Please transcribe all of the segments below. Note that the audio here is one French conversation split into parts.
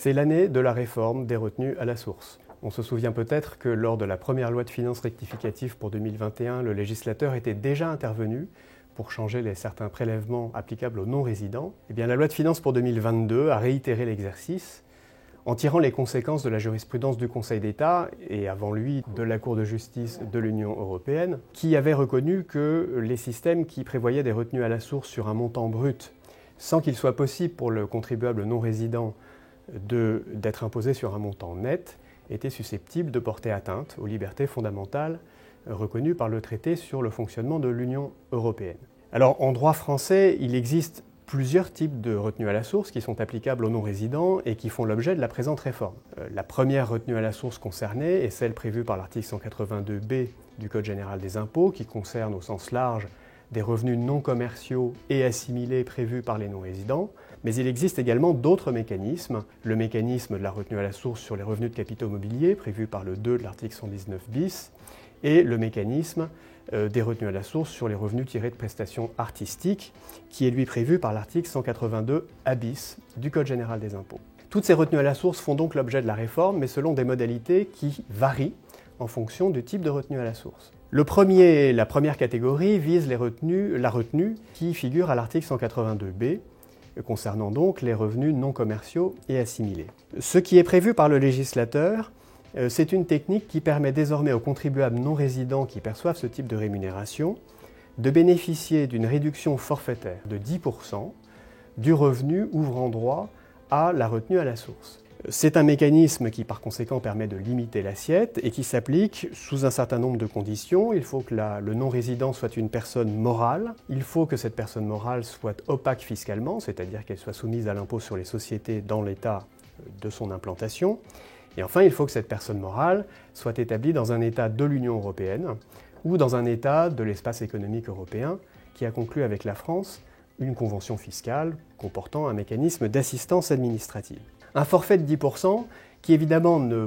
C'est l'année de la réforme des retenues à la source. On se souvient peut-être que lors de la première loi de finances rectificative pour 2021, le législateur était déjà intervenu pour changer certains prélèvements applicables aux non-résidents. Eh bien, la loi de finances pour 2022 a réitéré l'exercice en tirant les conséquences de la jurisprudence du Conseil d'État et avant lui de la Cour de justice de l'Union européenne, qui avait reconnu que les systèmes qui prévoyaient des retenues à la source sur un montant brut, sans qu'il soit possible pour le contribuable non-résident d'être imposé sur un montant net, étaient susceptibles de porter atteinte aux libertés fondamentales reconnues par le traité sur le fonctionnement de l'Union européenne. Alors, en droit français, il existe plusieurs types de retenues à la source qui sont applicables aux non-résidents et qui font l'objet de la présente réforme. La première retenue à la source concernée est celle prévue par l'article 182b du Code général des impôts, qui concerne au sens large des revenus non commerciaux et assimilés prévus par les non-résidents, mais il existe également d'autres mécanismes. Le mécanisme de la retenue à la source sur les revenus de capitaux mobiliers, prévu par le 2 de l'article 119 bis, et le mécanisme des retenues à la source sur les revenus tirés de prestations artistiques, qui est lui prévu par l'article 182 A bis du Code général des impôts. Toutes ces retenues à la source font donc l'objet de la réforme, mais selon des modalités qui varient en fonction du type de retenue à la source. La première catégorie vise la retenue qui figure à l'article 182b, concernant donc les revenus non commerciaux et assimilés. Ce qui est prévu par le législateur, c'est une technique qui permet désormais aux contribuables non résidents qui perçoivent ce type de rémunération de bénéficier d'une réduction forfaitaire de 10% du revenu ouvrant droit à la retenue à la source. C'est un mécanisme qui par conséquent permet de limiter l'assiette et qui s'applique sous un certain nombre de conditions. Il faut que le non-résident soit une personne morale, il faut que cette personne morale soit opaque fiscalement, c'est-à-dire qu'elle soit soumise à l'impôt sur les sociétés dans l'état de son implantation. Et enfin, il faut que cette personne morale soit établie dans un État de l'Union européenne ou dans un État de l'espace économique européen qui a conclu avec la France une convention fiscale comportant un mécanisme d'assistance administrative. Un forfait de 10% qui évidemment ne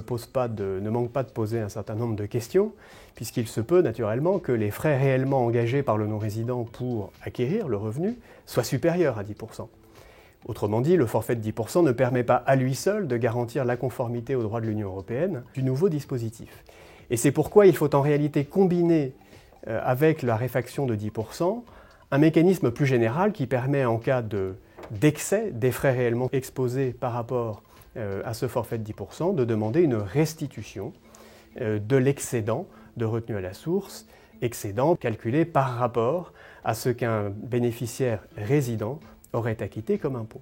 manque pas de poser un certain nombre de questions, puisqu'il se peut naturellement que les frais réellement engagés par le non-résident pour acquérir le revenu soient supérieurs à 10%. Autrement dit, le forfait de 10% ne permet pas à lui seul de garantir la conformité au droit de l'Union européenne du nouveau dispositif. Et c'est pourquoi il faut en réalité combiner avec la réfaction de 10% un mécanisme plus général qui permet en cas d'excès des frais réellement exposés par rapport à ce forfait de 10%, de demander une restitution de l'excédent de retenue à la source, excédent calculé par rapport à ce qu'un bénéficiaire résident aurait acquitté comme impôt.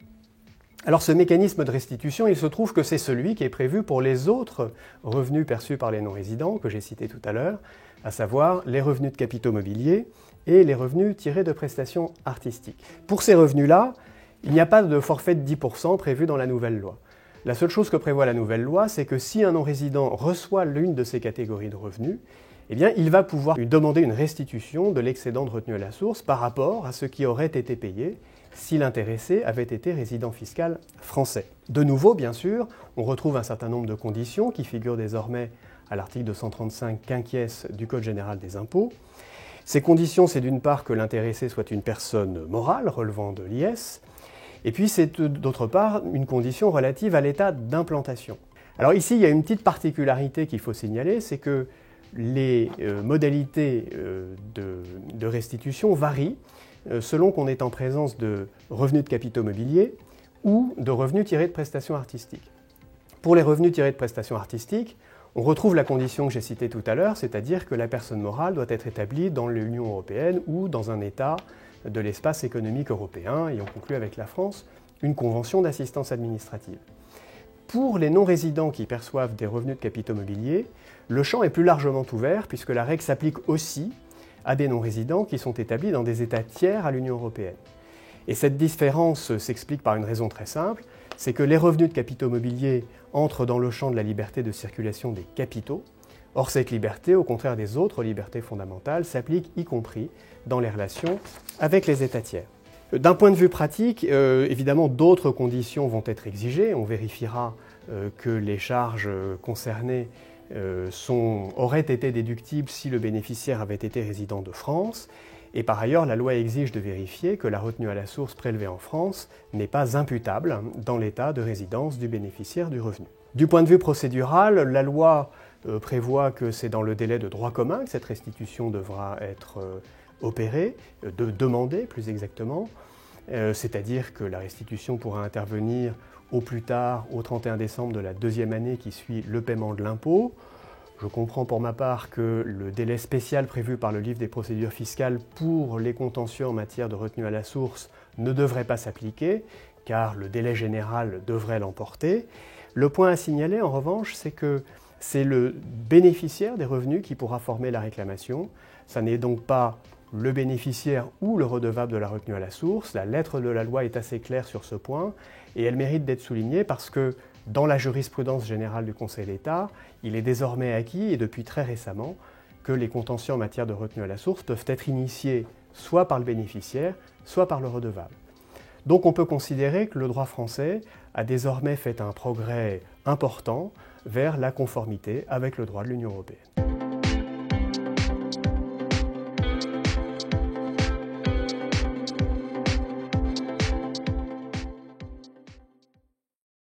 Alors ce mécanisme de restitution, il se trouve que c'est celui qui est prévu pour les autres revenus perçus par les non-résidents que j'ai cités tout à l'heure, à savoir les revenus de capitaux mobiliers et les revenus tirés de prestations artistiques. Pour ces revenus-là, il n'y a pas de forfait de 10% prévu dans la nouvelle loi. La seule chose que prévoit la nouvelle loi, c'est que si un non-résident reçoit l'une de ces catégories de revenus, eh bien, il va pouvoir lui demander une restitution de l'excédent de retenue à la source par rapport à ce qui aurait été payé si l'intéressé avait été résident fiscal français. De nouveau, bien sûr, on retrouve un certain nombre de conditions qui figurent désormais à l'article 235 quinquies du Code général des impôts. Ces conditions, c'est d'une part que l'intéressé soit une personne morale relevant de l'IS, et puis c'est d'autre part une condition relative à l'état d'implantation. Alors ici, il y a une petite particularité qu'il faut signaler, c'est que les modalités de restitution varient selon qu'on est en présence de revenus de capitaux mobiliers ou de revenus tirés de prestations artistiques. Pour les revenus tirés de prestations artistiques, on retrouve la condition que j'ai citée tout à l'heure, c'est-à-dire que la personne morale doit être établie dans l'Union européenne ou dans un État de l'espace économique européen, ayant conclu avec la France une convention d'assistance administrative. Pour les non-résidents qui perçoivent des revenus de capitaux mobiliers, le champ est plus largement ouvert puisque la règle s'applique aussi à des non-résidents qui sont établis dans des États tiers à l'Union européenne. Et cette différence s'explique par une raison très simple, c'est que les revenus de capitaux mobiliers entrent dans le champ de la liberté de circulation des capitaux. Or, cette liberté, au contraire des autres libertés fondamentales, s'applique y compris dans les relations avec les États tiers. D'un point de vue pratique, évidemment, d'autres conditions vont être exigées. On vérifiera que les charges concernées auraient été déductibles si le bénéficiaire avait été résident de France. Et par ailleurs, la loi exige de vérifier que la retenue à la source prélevée en France n'est pas imputable dans l'état de résidence du bénéficiaire du revenu. Du point de vue procédural, la loi prévoit que c'est dans le délai de droit commun que cette restitution devra être opérée, demandée plus exactement, c'est-à-dire que la restitution pourra intervenir au plus tard au 31 décembre de la deuxième année qui suit le paiement de l'impôt. Je comprends pour ma part que le délai spécial prévu par le livre des procédures fiscales pour les contentieux en matière de retenue à la source ne devrait pas s'appliquer, car le délai général devrait l'emporter. Le point à signaler en revanche, c'est que c'est le bénéficiaire des revenus qui pourra former la réclamation. Ça n'est donc pas le bénéficiaire ou le redevable de la retenue à la source. La lettre de la loi est assez claire sur ce point et elle mérite d'être soulignée parce que dans la jurisprudence générale du Conseil d'État, il est désormais acquis, et depuis très récemment, que les contentieux en matière de retenue à la source peuvent être initiés soit par le bénéficiaire, soit par le redevable. Donc on peut considérer que le droit français a désormais fait un progrès important vers la conformité avec le droit de l'Union européenne.